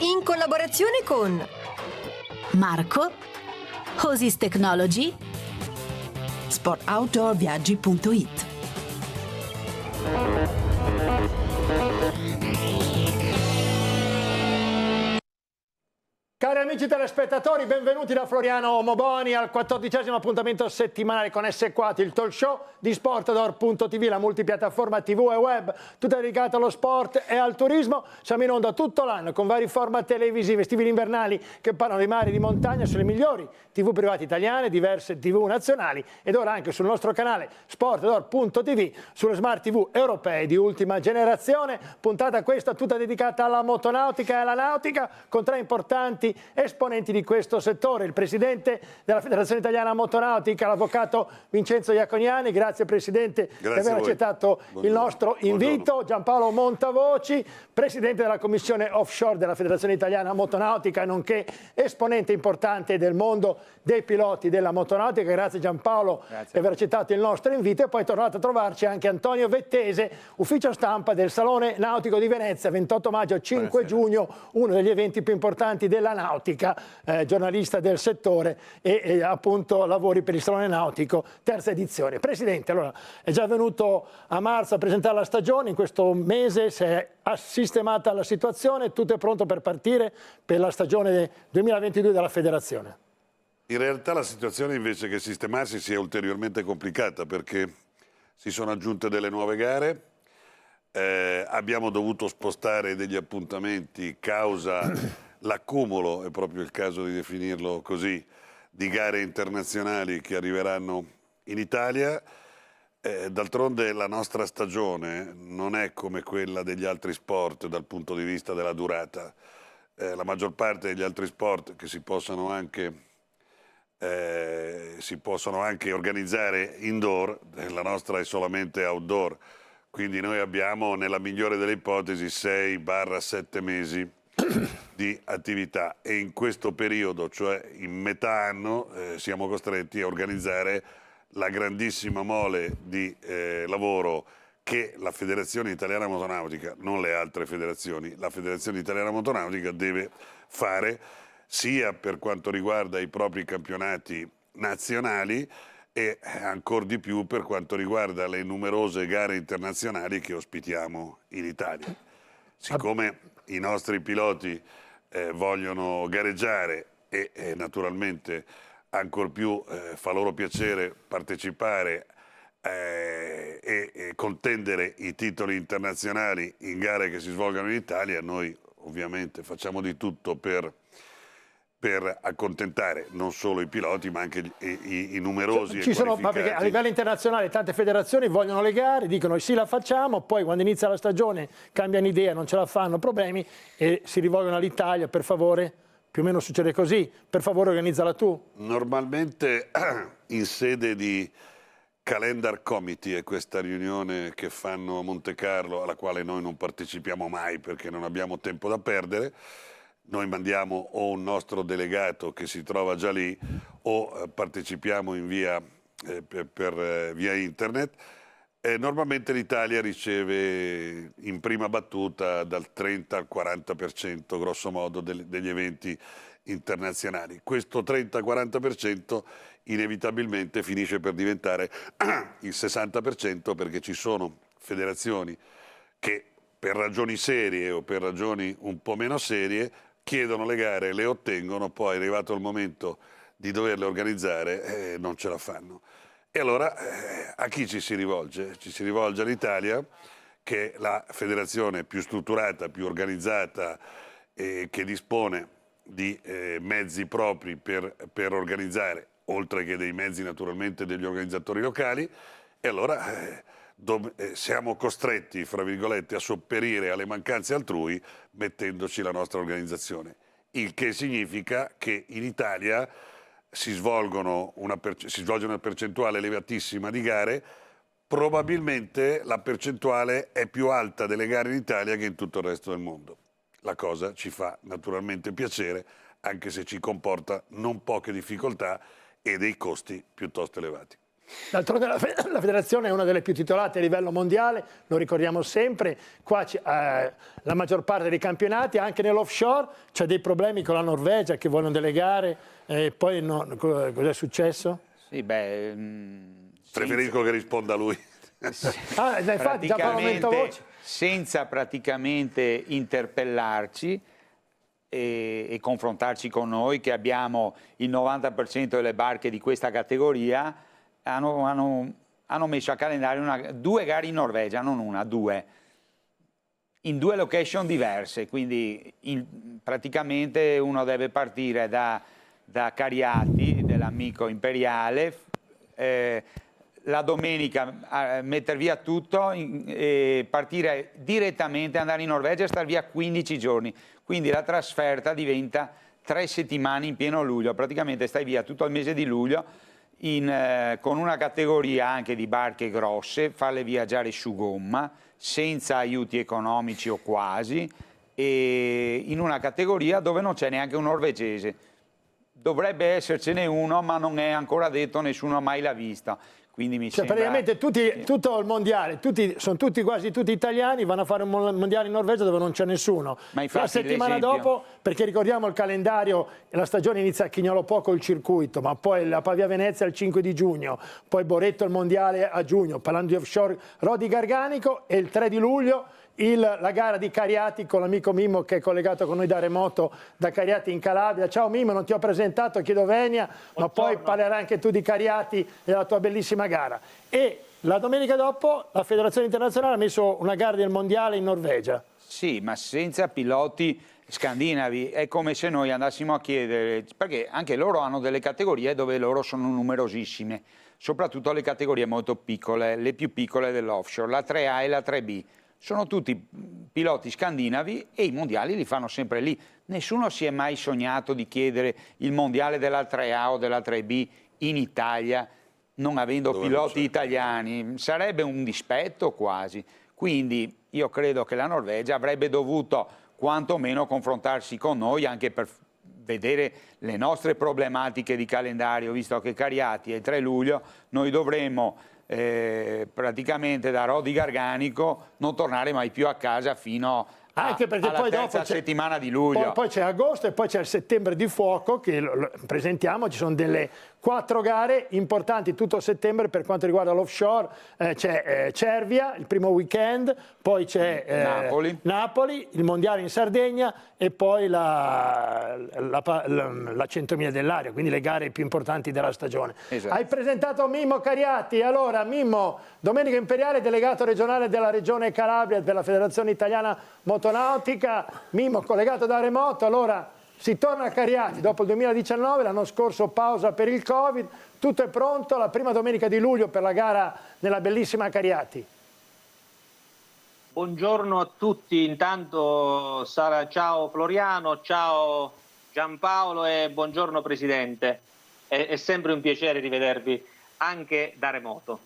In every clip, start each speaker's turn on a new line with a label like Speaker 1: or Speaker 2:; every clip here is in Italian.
Speaker 1: in collaborazione con
Speaker 2: Marco, Osis Technology,
Speaker 3: sportoutdoorviaggi.it.
Speaker 4: Cari amici telespettatori, benvenuti da Floriano Omoboni al 14° appuntamento settimanale con S4, il talk show di Sportador.tv, la multipiattaforma TV e web, tutta dedicata allo sport e al turismo. Siamo in onda tutto l'anno con vari format televisivi, estivi invernali che parlano di mare e di montagna sulle migliori TV private italiane, diverse TV nazionali ed ora anche sul nostro canale Sportador.tv, sulle smart TV europee di ultima generazione. Puntata questa tutta dedicata alla motonautica e alla nautica con tre importanti esponenti di questo settore: il presidente della Federazione Italiana Motonautica, l'avvocato Vincenzo Iaconiani. Grazie Presidente di aver accettato il nostro invito. Giampaolo Montavoci, presidente della Commissione Offshore della Federazione Italiana Motonautica, nonché esponente importante del mondo dei piloti della motonautica. Grazie Giampaolo di aver accettato il nostro invito. E poi è tornato a trovarci anche Antonio Vettese, ufficio stampa del Salone Nautico di Venezia, 28 maggio 5 giugno, uno degli eventi più importanti della nautica, giornalista del settore e appunto lavori per il Salone Nautico, terza edizione. Presidente, allora è già venuto a marzo a presentare la stagione, in questo mese si è sistemata la situazione, tutto è pronto per partire per la stagione 2022 della Federazione?
Speaker 5: In realtà la situazione invece che sistemarsi si è ulteriormente complicata perché si sono aggiunte delle nuove gare, abbiamo dovuto spostare degli appuntamenti causa l'accumulo, è proprio il caso di definirlo così, di gare internazionali che arriveranno in Italia. D'altronde la nostra stagione non è come quella degli altri sport dal punto di vista della durata. La maggior parte degli altri sport che si possono anche organizzare indoor, la nostra è solamente outdoor, quindi noi abbiamo nella migliore delle ipotesi 6-7 mesi di attività e in questo periodo, cioè in metà anno, siamo costretti a organizzare la grandissima mole di lavoro che la Federazione Italiana Motonautica, non le altre federazioni, la Federazione Italiana Motonautica deve fare sia per quanto riguarda i propri campionati nazionali e ancor di più per quanto riguarda le numerose gare internazionali che ospitiamo in Italia. Siccome i nostri piloti vogliono gareggiare e naturalmente ancor più fa loro piacere partecipare e contendere i titoli internazionali in gare che si svolgano in Italia, noi ovviamente facciamo di tutto per accontentare non solo i piloti ma anche i numerosi
Speaker 4: Ci sono, ma perché a livello internazionale tante federazioni vogliono le gare, dicono sì la facciamo, poi quando inizia la stagione cambiano idea, non ce la fanno, problemi e si rivolgono all'Italia, per favore, più o meno succede così, per favore organizzala tu.
Speaker 5: Normalmente in sede di Calendar Committee, è questa riunione che fanno a Monte Carlo alla quale noi non partecipiamo mai perché non abbiamo tempo da perdere. Noi mandiamo o un nostro delegato che si trova già lì o partecipiamo in via internet. Normalmente l'Italia riceve in prima battuta dal 30 al 40% grosso modo degli eventi internazionali. Questo 30-40% inevitabilmente finisce per diventare il 60% perché ci sono federazioni che per ragioni serie o per ragioni un po' meno serie chiedono le gare, le ottengono, poi arrivato il momento di doverle organizzare non ce la fanno. E allora a chi ci si rivolge? Ci si rivolge all'Italia, che è la federazione più strutturata, più organizzata e che dispone di mezzi propri per organizzare, oltre che dei mezzi naturalmente degli organizzatori locali, e allora siamo costretti, fra virgolette, a sopperire alle mancanze altrui mettendoci la nostra organizzazione. Il che significa che in Italia si svolge una percentuale elevatissima di gare, probabilmente la percentuale è più alta delle gare in Italia che in tutto il resto del mondo. La cosa ci fa naturalmente piacere, anche se ci comporta non poche difficoltà e dei costi piuttosto elevati.
Speaker 4: D'altronde la federazione è una delle più titolate a livello mondiale, lo ricordiamo sempre, qua la maggior parte dei campionati, anche nell'offshore, c'è dei problemi con la Norvegia che vogliono delegare, poi cos'è successo?
Speaker 3: Sì, beh,
Speaker 5: Preferisco che risponda lui.
Speaker 4: Infatti già Parlamento voce.
Speaker 3: Senza praticamente interpellarci e confrontarci con noi, che abbiamo il 90% delle barche di questa categoria, hanno messo a calendario 2 gare in Norvegia, non una, 2, in 2 location diverse, quindi praticamente uno deve partire da Cariati, dell'amico imperiale, la domenica mettere via tutto e partire direttamente, andare in Norvegia e stare via 15 giorni, quindi la trasferta diventa 3 settimane in pieno luglio, praticamente stai via tutto il mese di luglio con una categoria anche di barche grosse, farle viaggiare su gomma, senza aiuti economici o quasi, e in una categoria dove non c'è neanche un norvegese. Dovrebbe essercene uno, ma non è ancora detto, nessuno mai l'ha vista. Quindi mi sembra...
Speaker 4: praticamente tutto il mondiale, sono quasi tutti italiani, vanno a fare un mondiale in Norvegia dove non c'è nessuno.
Speaker 3: Ma infatti,
Speaker 4: la settimana dopo, perché ricordiamo il calendario, la stagione inizia a Chignolo Po il circuito, ma poi la Pavia Venezia il 5 di giugno, poi Boretto il mondiale a giugno, parlando di offshore Rodi Garganico, e il 3 di luglio la gara di Cariati con l'amico Mimmo che è collegato con noi da remoto da Cariati in Calabria. Ciao Mimmo, non ti ho presentato, chiedo venia, ma poi parlerai anche tu di Cariati e della tua bellissima gara. E la domenica dopo la Federazione Internazionale ha messo una gara del mondiale in Norvegia.
Speaker 3: Sì, ma senza piloti scandinavi. È come se noi andassimo a chiedere, perché anche loro hanno delle categorie dove loro sono numerosissime, soprattutto le categorie molto piccole, le più piccole dell'offshore, la 3A e la 3B. Sono tutti piloti scandinavi e i mondiali li fanno sempre lì. Nessuno si è mai sognato di chiedere il mondiale della 3A o della 3B in Italia, non avendo piloti italiani. Sarebbe un dispetto quasi. Quindi io credo che la Norvegia avrebbe dovuto quantomeno confrontarsi con noi anche per vedere le nostre problematiche di calendario, visto che Cariati è il 3 luglio, noi dovremmo praticamente da Rodi Garganico non tornare mai più a casa fino
Speaker 4: anche perché
Speaker 3: alla
Speaker 4: poi
Speaker 3: terza
Speaker 4: dopo
Speaker 3: settimana di luglio.
Speaker 4: Poi c'è agosto e poi c'è il settembre di fuoco che presentiamo, ci sono delle 4 gare importanti tutto settembre per quanto riguarda l'offshore, c'è Cervia il primo weekend, poi c'è Napoli, il mondiale in Sardegna e poi la 100.000 dell'aria, quindi le gare più importanti della stagione.
Speaker 3: Esatto.
Speaker 4: Hai presentato Mimmo Cariati, allora Mimmo, Domenico Imperiale, delegato regionale della Regione Calabria della Federazione Italiana Motonautica, Mimmo collegato da remoto, allora si torna a Cariati dopo il 2019, l'anno scorso pausa per il Covid, tutto è pronto, la prima domenica di luglio per la gara nella bellissima Cariati.
Speaker 6: Buongiorno a tutti, intanto Sara, ciao Floriano, ciao Giampaolo e buongiorno Presidente, è sempre un piacere rivedervi anche da remoto.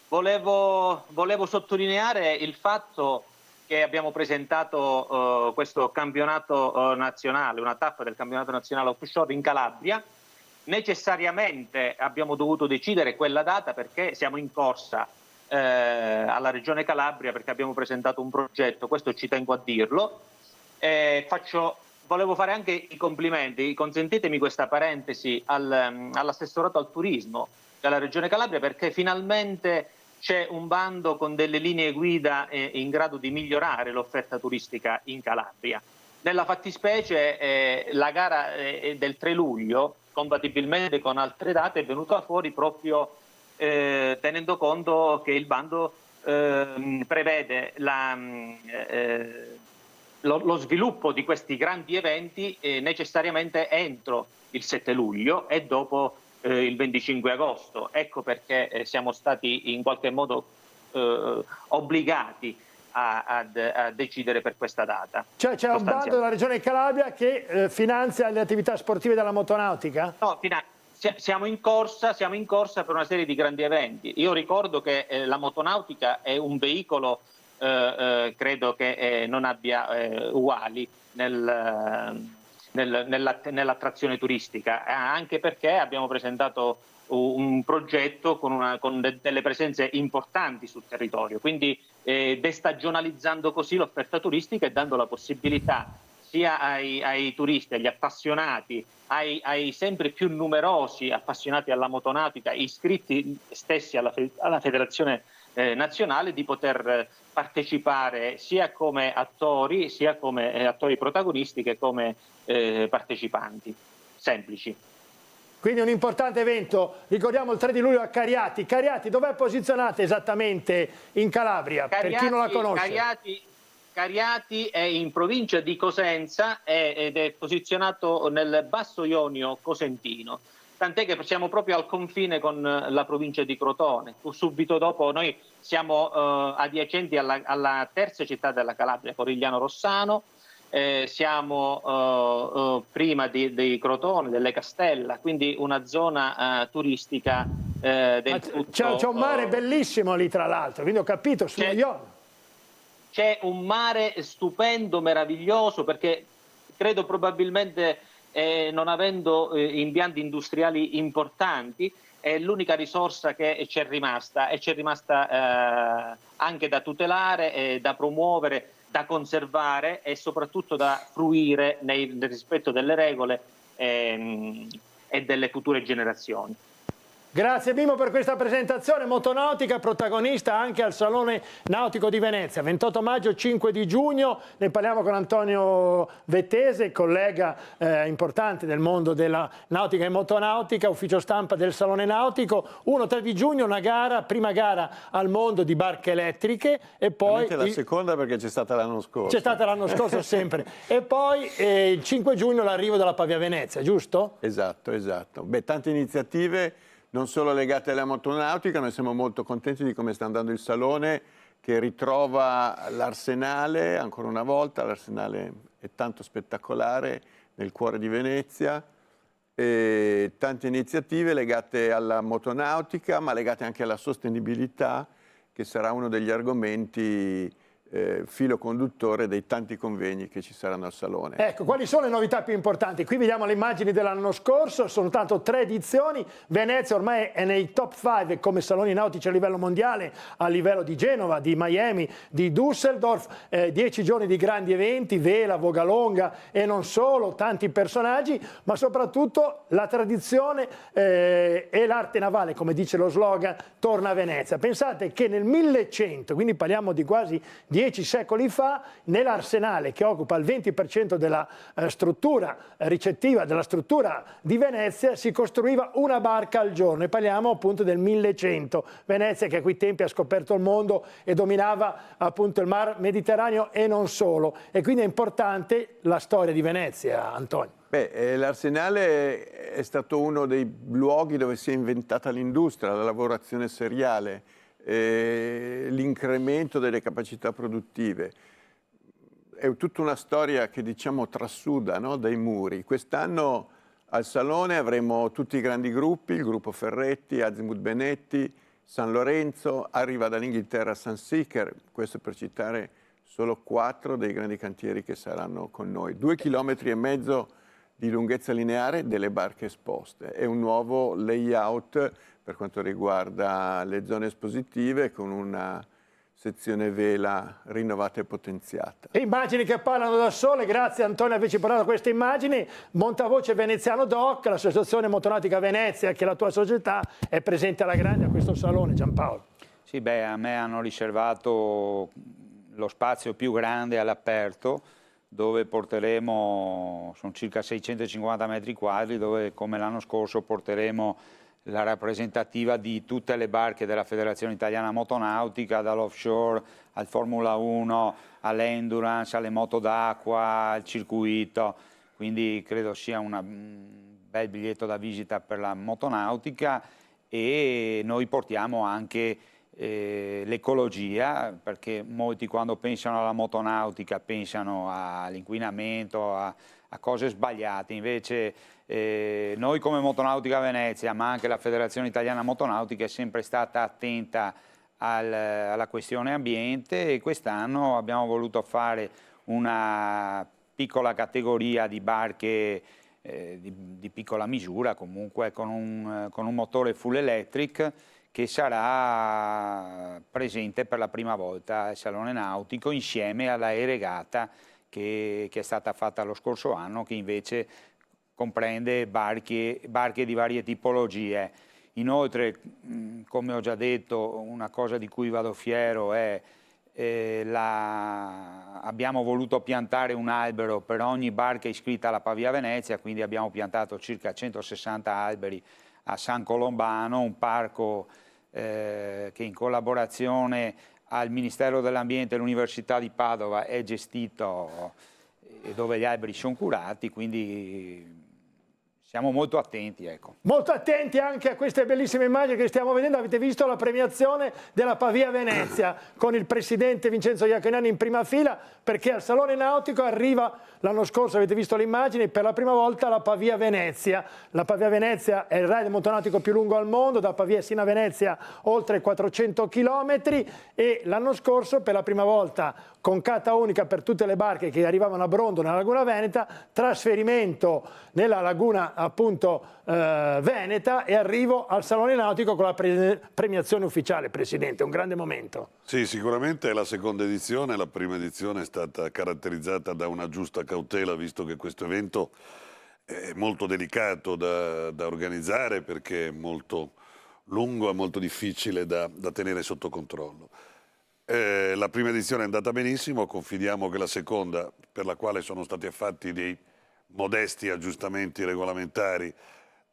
Speaker 6: Volevo sottolineare il fatto che abbiamo presentato questo campionato nazionale, una tappa del campionato nazionale offshore in Calabria. Necessariamente abbiamo dovuto decidere quella data perché siamo in corsa alla Regione Calabria, perché abbiamo presentato un progetto, questo ci tengo a dirlo. Volevo fare anche i complimenti, consentitemi questa parentesi, all'assessorato al turismo della Regione Calabria, perché finalmente c'è un bando con delle linee guida in grado di migliorare l'offerta turistica in Calabria. Nella fattispecie la gara del 3 luglio, compatibilmente con altre date, è venuta fuori proprio tenendo conto che il bando prevede lo sviluppo di questi grandi eventi necessariamente entro il 7 luglio e dopo il 25 agosto. Ecco perché siamo stati in qualche modo obbligati a decidere per questa data.
Speaker 4: Cioè c'è un bando della Regione Calabria che finanzia le attività sportive della motonautica?
Speaker 6: No, siamo in corsa per una serie di grandi eventi. Io ricordo che la motonautica è un veicolo, credo che non abbia uguali nell'attrazione turistica, anche perché abbiamo presentato un progetto con delle presenze importanti sul territorio, quindi destagionalizzando così l'offerta turistica e dando la possibilità sia ai turisti, agli appassionati, ai sempre più numerosi appassionati alla motonautica, iscritti stessi alla Federazione Nazionale, di poter partecipare sia come attori protagonisti che come partecipanti semplici.
Speaker 4: Quindi un importante evento, ricordiamo il 3 di luglio a Cariati. Cariati, dov'è posizionata esattamente in Calabria, per chi non la conosce?
Speaker 6: Cariati è in provincia di Cosenza ed è posizionato nel Basso Ionio cosentino, tant'è che siamo proprio al confine con la provincia di Crotone. Subito dopo noi siamo adiacenti alla terza città della Calabria, Corigliano Rossano, siamo prima di Crotone, delle Castella, quindi una zona turistica del tutto...
Speaker 4: C'è un mare bellissimo lì, tra l'altro, quindi ho capito, sullo Ionio.
Speaker 6: C'è un mare stupendo, meraviglioso, perché credo probabilmente non avendo impianti industriali importanti è l'unica risorsa che ci è rimasta, e ci è rimasta anche da tutelare, da promuovere, da conservare e soprattutto da fruire nel rispetto delle regole e delle future generazioni.
Speaker 4: Grazie Mimmo per questa presentazione. Motonautica protagonista anche al Salone Nautico di Venezia, 28 maggio, 5 di giugno. Ne parliamo con Antonio Vettese, collega importante del mondo della nautica e motonautica, ufficio stampa del Salone Nautico. 1-3 di giugno una gara, prima gara al mondo di barche elettriche e poi...
Speaker 7: la seconda perché c'è stata l'anno scorso.
Speaker 4: C'è stata l'anno scorso sempre. E poi il 5 giugno l'arrivo della Pavia Venezia, giusto?
Speaker 7: Esatto, esatto. Beh, tante iniziative non solo legate alla motonautica, noi siamo molto contenti di come sta andando il Salone, che ritrova l'Arsenale, ancora una volta, l'Arsenale è tanto spettacolare nel cuore di Venezia, e tante iniziative legate alla motonautica, ma legate anche alla sostenibilità, che sarà uno degli argomenti filo conduttore dei tanti convegni che ci saranno al Salone.
Speaker 4: Ecco, quali sono le novità più importanti? Qui vediamo le immagini dell'anno scorso, sono soltanto 3 edizioni, Venezia ormai è nei top 5 come saloni nautici a livello mondiale, a livello di Genova, di Miami, di Düsseldorf, 10 giorni di grandi eventi, vela, voga longa e non solo, tanti personaggi, ma soprattutto la tradizione e l'arte navale, come dice lo slogan, torna a Venezia. Pensate che nel 1100, quindi parliamo di quasi 10 secoli fa, nell'Arsenale, che occupa il 20% della struttura ricettiva, della struttura di Venezia, si costruiva una barca al giorno, e parliamo appunto del 1100. Venezia che a quei tempi ha scoperto il mondo e dominava appunto il mar Mediterraneo e non solo, e quindi è importante la storia di Venezia, Antonio.
Speaker 7: Beh, l'Arsenale è stato uno dei luoghi dove si è inventata l'industria, la lavorazione seriale, l'incremento delle capacità produttive. È tutta una storia che diciamo trasuda, no, dai muri. Quest'anno al Salone avremo tutti i grandi gruppi, il gruppo Ferretti, Azimut Benetti, San Lorenzo, arriva dall'Inghilterra Sunseeker, questo per citare solo 4 dei grandi cantieri che saranno con noi. 2,5 km di lunghezza lineare delle barche esposte. È un nuovo layout per quanto riguarda le zone espositive, con una sezione vela rinnovata e potenziata.
Speaker 4: Immagini che parlano da sole, grazie Antonio averci parlato di queste immagini. Montavoce Veneziano Doc, l'associazione Motonautica Venezia, che è la tua società, è presente alla grande a questo salone, Giampaolo.
Speaker 3: Sì, beh, a me hanno riservato lo spazio più grande all'aperto, dove porteremo, sono circa 650 metri quadri, dove come l'anno scorso porteremo la rappresentativa di tutte le barche della Federazione Italiana Motonautica, dall'offshore al Formula 1, all'endurance, alle moto d'acqua, al circuito, quindi credo sia un bel biglietto da visita per la motonautica. E noi portiamo anche l'ecologia, perché molti quando pensano alla motonautica pensano all'inquinamento, a cose sbagliate. Invece noi come Motonautica Venezia, ma anche la Federazione Italiana Motonautica, è sempre stata attenta alla questione ambiente, e quest'anno abbiamo voluto fare una piccola categoria di barche di piccola misura, comunque con un motore full electric, che sarà presente per la prima volta al Salone Nautico insieme alla E-Regata che è stata fatta lo scorso anno, che invece comprende barche di varie tipologie. Inoltre, come ho già detto, una cosa di cui vado fiero è abbiamo voluto piantare un albero per ogni barca iscritta alla Pavia Venezia, quindi abbiamo piantato circa 160 alberi a San Colombano, un parco che in collaborazione al Ministero dell'Ambiente e all'Università di Padova è gestito e dove gli alberi sono curati, quindi siamo molto attenti, ecco.
Speaker 4: Molto attenti anche a queste bellissime immagini che stiamo vedendo. Avete visto la premiazione della Pavia Venezia con il presidente Vincenzo Iaconiani in prima fila, perché al Salone Nautico arriva l'anno scorso, avete visto le immagini, per la prima volta la Pavia Venezia. La Pavia Venezia è il ride motonautico più lungo al mondo, da Pavia sino a Venezia oltre 400 km, e l'anno scorso per la prima volta con cata unica per tutte le barche che arrivavano a Brondo nella Laguna Veneta, trasferimento nella Laguna appunto Veneta e arrivo al Salone Nautico con la premiazione ufficiale. Presidente, un grande momento.
Speaker 5: Sì, sicuramente è la seconda edizione. La prima edizione è stata caratterizzata da una giusta cautela, visto che questo evento è molto delicato da organizzare, perché è molto lungo e molto difficile da tenere sotto controllo. La prima edizione è andata benissimo, confidiamo che la seconda, per la quale sono stati fatti dei modesti aggiustamenti regolamentari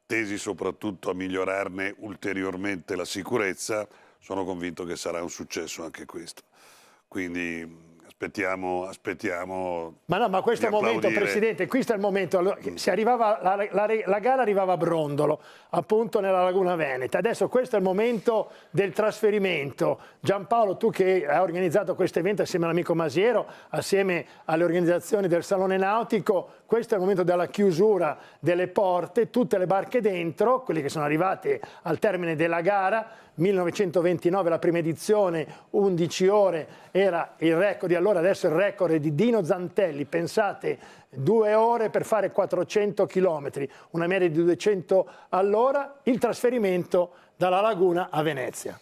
Speaker 5: tesi soprattutto a migliorarne ulteriormente la sicurezza, sono convinto che sarà un successo anche questo. Quindi aspettiamo.
Speaker 4: Ma no, ma questo è il momento, Presidente, questo è il momento. Allora, la gara arrivava a Brondolo, appunto nella Laguna Veneta. Adesso questo è il momento del trasferimento. Giampaolo, tu che hai organizzato questo evento assieme all'amico Masiero, assieme alle organizzazioni del Salone Nautico, questo è il momento della chiusura delle porte, tutte le barche dentro, quelli che sono arrivati al termine della gara. 1929 la prima edizione, 11 ore era il record di allora, adesso il record è di Dino Zantelli, pensate, 2 ore per fare 400 km, una media di 200 all'ora, il trasferimento dalla Laguna a Venezia.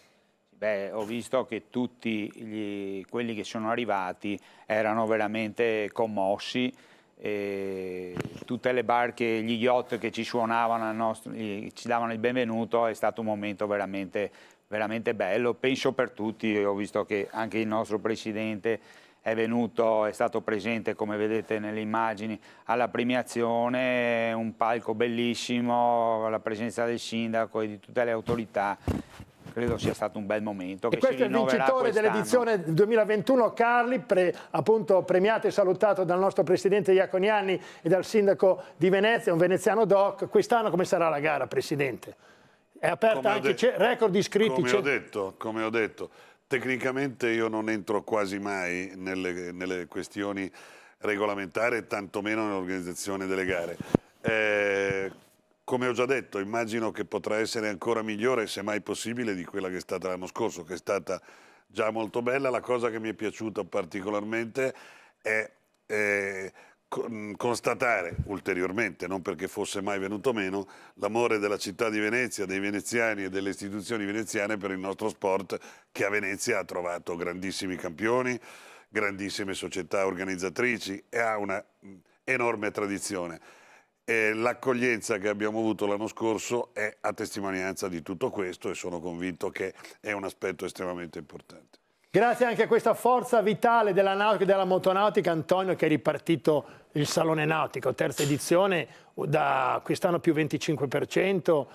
Speaker 3: Beh, ho visto che tutti quelli che sono arrivati erano veramente commossi. E tutte le barche, gli yacht che ci suonavano ci davano il benvenuto, è stato un momento veramente, veramente bello, penso per tutti. Ho visto che anche il nostro presidente è stato presente, come vedete nelle immagini, alla premiazione, un palco bellissimo, la presenza del sindaco e di tutte le autorità. Credo sia stato un bel momento.
Speaker 4: E questo è il vincitore dell'edizione 2021, Carli, appunto premiato e salutato dal nostro presidente Iaconiani e dal sindaco di Venezia, un veneziano doc. Quest'anno come sarà la gara, Presidente? È aperta anche, c'è record iscritti.
Speaker 5: Come ho detto, tecnicamente io non entro quasi mai nelle questioni regolamentari, tantomeno nell'organizzazione delle gare. Come ho già detto, immagino che potrà essere ancora migliore, se mai possibile, di quella che è stata l'anno scorso, che è stata già molto bella. La cosa che mi è piaciuta particolarmente è constatare ulteriormente, non perché fosse mai venuto meno, l'amore della città di Venezia, dei veneziani e delle istituzioni veneziane per il nostro sport, che a Venezia ha trovato grandissimi campioni, grandissime società organizzatrici e ha una enorme tradizione. L'accoglienza che abbiamo avuto l'anno scorso è a testimonianza di tutto questo e sono convinto che è un aspetto estremamente importante.
Speaker 4: Grazie anche a questa forza vitale della nautica e della motonautica, Antonio, che è ripartito il Salone Nautico, terza edizione, da quest'anno più 25%,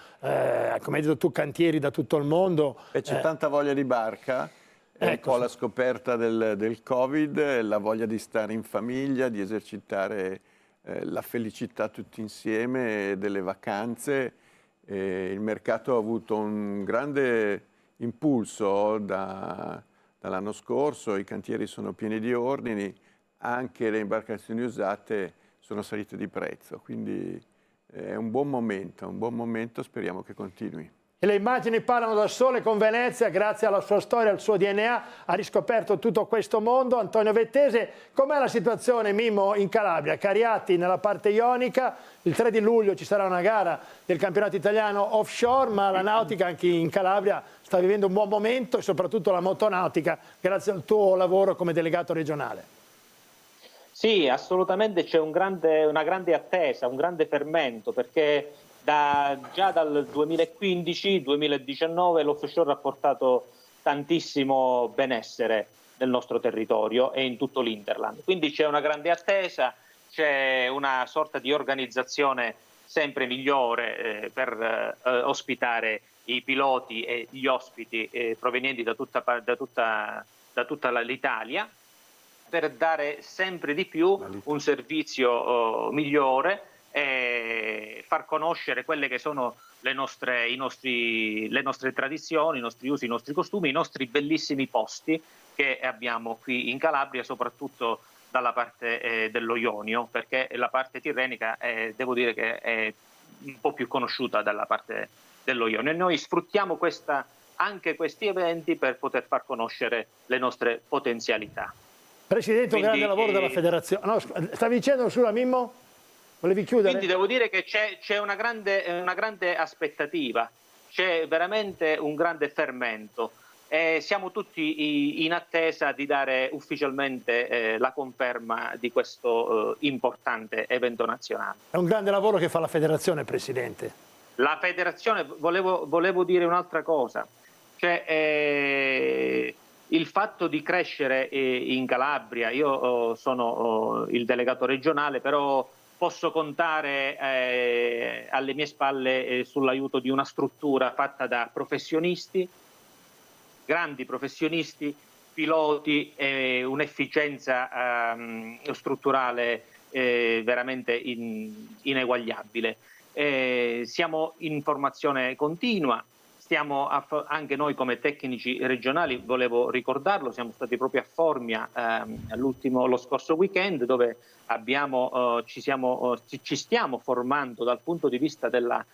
Speaker 4: come hai detto tu, cantieri da tutto il mondo.
Speaker 7: C'è tanta voglia di barca, è un po' la scoperta del Covid, la voglia di stare in famiglia, di esercitare la felicità tutti insieme delle vacanze. Il mercato ha avuto un grande impulso dall'anno scorso, i cantieri sono pieni di ordini, anche le imbarcazioni usate sono salite di prezzo, quindi è un buon momento, speriamo che continui.
Speaker 4: E le immagini parlano da sole. Con Venezia, grazie alla sua storia, al suo DNA, ha riscoperto tutto questo mondo. Antonio Vettese, com'è la situazione, Mimmo, in Calabria? Cariati nella parte ionica, il 3 di luglio ci sarà una gara del campionato italiano offshore, ma la nautica anche in Calabria sta vivendo un buon momento, e soprattutto la motonautica, grazie al tuo lavoro come delegato regionale.
Speaker 6: Sì, assolutamente c'è una grande attesa, un grande fermento, perché già dal 2015-2019 l'offshore ha portato tantissimo benessere nel nostro territorio e in tutto l'Interland. Quindi c'è una grande attesa, c'è una sorta di organizzazione sempre migliore per ospitare i piloti e gli ospiti provenienti da tutta l'Italia, per dare sempre di più un servizio migliore e far conoscere quelle che sono le nostre tradizioni, i nostri usi, i nostri costumi, i nostri bellissimi posti che abbiamo qui in Calabria, soprattutto dalla parte dello Ionio, perché la parte tirrenica devo dire che è un po' più conosciuta dalla parte dello Ionio, e noi sfruttiamo anche questi eventi per poter far conoscere le nostre potenzialità.
Speaker 4: Presidente, un grande lavoro della federazione. No, stavi dicendo sulla Mimmo? Volevi chiudere?
Speaker 6: Quindi devo dire che c'è una grande aspettativa, c'è veramente un grande fermento. Siamo tutti in attesa di dare ufficialmente la conferma di questo importante evento nazionale.
Speaker 4: È un grande lavoro che fa la federazione, Presidente.
Speaker 6: La federazione, volevo dire un'altra cosa, cioè il fatto di crescere in Calabria. Io sono il delegato regionale, però posso contare alle mie spalle sull'aiuto di una struttura fatta da professionisti, grandi professionisti, piloti, un'efficienza strutturale veramente ineguagliabile. Siamo in formazione continua, anche noi come tecnici regionali, volevo ricordarlo, siamo stati proprio a Formia lo scorso weekend, dove ci stiamo formando dal punto di vista della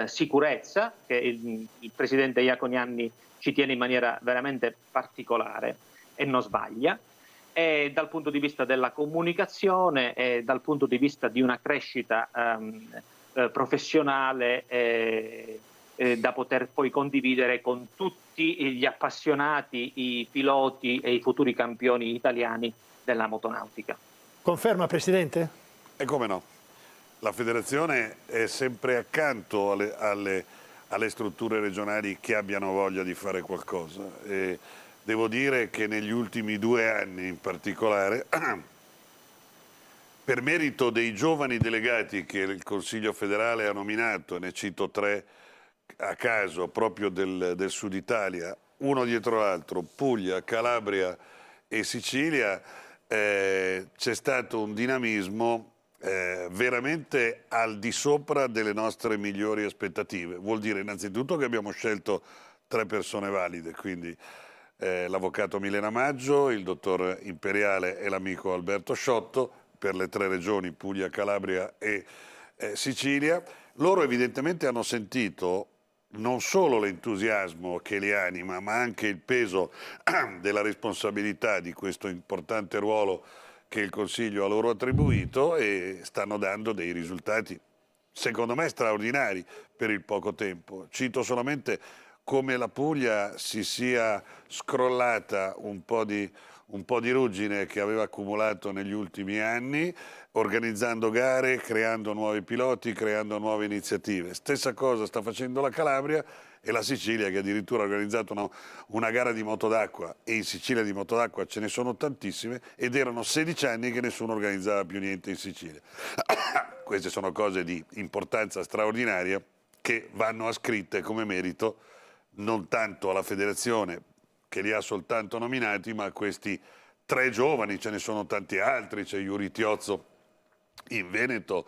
Speaker 6: sicurezza, che il presidente Iaconianni ci tiene in maniera veramente particolare e non sbaglia, e dal punto di vista della comunicazione e dal punto di vista di una crescita professionale da poter poi condividere con tutti gli appassionati, i piloti e i futuri campioni italiani della motonautica.
Speaker 4: Conferma, Presidente?
Speaker 5: E come no? La federazione è sempre accanto alle strutture regionali che abbiano voglia di fare qualcosa. E devo dire che negli ultimi 2 anni in particolare, per merito dei giovani delegati che il Consiglio federale ha nominato, ne cito 3 a caso proprio del Sud Italia, uno dietro l'altro, Puglia, Calabria e Sicilia, c'è stato un dinamismo veramente al di sopra delle nostre migliori aspettative. Vuol dire innanzitutto che abbiamo scelto 3 persone valide, quindi l'avvocato Milena Maggio, il dottor Imperiale e l'amico Alberto Sciotto, per le 3 regioni Puglia, Calabria e Sicilia. Loro evidentemente hanno sentito non solo l'entusiasmo che li anima, ma anche il peso della responsabilità di questo importante ruolo che il Consiglio ha loro attribuito, e stanno dando dei risultati, secondo me, straordinari per il poco tempo. Cito solamente come la Puglia si sia scrollata un po' di ruggine che aveva accumulato negli ultimi anni, organizzando gare, creando nuovi piloti, creando nuove iniziative. Stessa cosa sta facendo la Calabria e la Sicilia, che addirittura ha organizzato una gara di moto d'acqua, e in Sicilia di moto d'acqua ce ne sono tantissime, ed erano 16 anni che nessuno organizzava più niente in Sicilia. Queste sono cose di importanza straordinaria che vanno ascritte come merito non tanto alla federazione, che li ha soltanto nominati, ma a questi 3 giovani. Ce ne sono tanti altri, c'è Iuri Tiozzo in Veneto,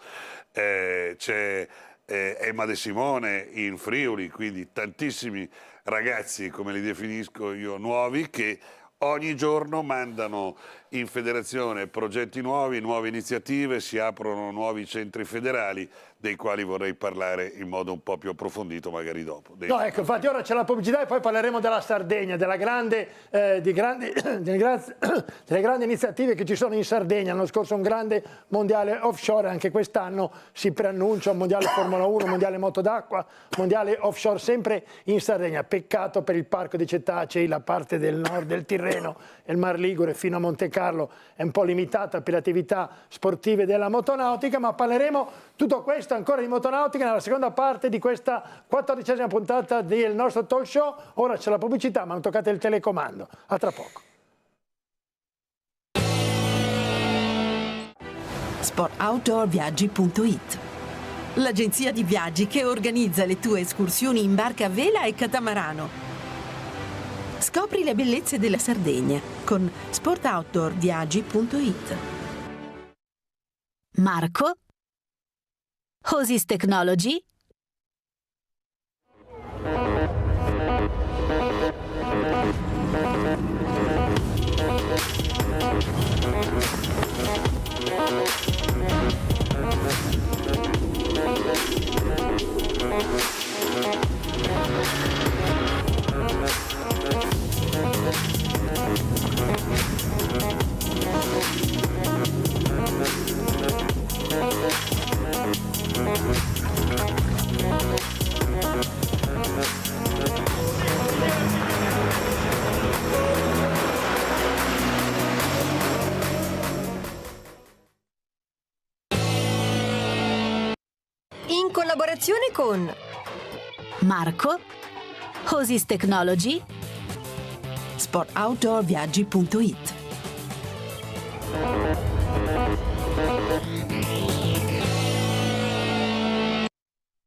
Speaker 5: c'è Emma De Simone in Friuli, quindi tantissimi ragazzi, come li definisco io, nuovi, che ogni giorno mandano in federazione progetti nuovi, nuove iniziative, si aprono nuovi centri federali dei quali vorrei parlare in modo un po' più approfondito magari dopo.
Speaker 4: No, ecco, infatti ora c'è la pubblicità e poi parleremo della Sardegna, delle grandi iniziative che ci sono in Sardegna. L'anno scorso un grande mondiale offshore, anche quest'anno si preannuncia un mondiale Formula 1, mondiale moto d'acqua, mondiale offshore sempre in Sardegna. Peccato per il parco dei Cetacei, la parte del nord del Tirreno e il Mar Ligure fino a Monte Carlo è un po' limitata per le attività sportive della motonautica, ma parleremo tutto questo ancora di motonautica nella seconda parte di questa 14ª puntata del nostro talk show. Ora c'è la pubblicità, ma non toccate il telecomando. A tra poco.
Speaker 8: sportoutdoorviaggi.it, l'agenzia di viaggi che organizza le tue escursioni in barca a vela e catamarano. Scopri le bellezze della Sardegna con sportoutdoorviaggi.it.
Speaker 2: Marco, Hosis Technology,
Speaker 1: In collaborazione con
Speaker 2: Marco, Hosis Technology,
Speaker 8: sportoutdoorviaggi.it.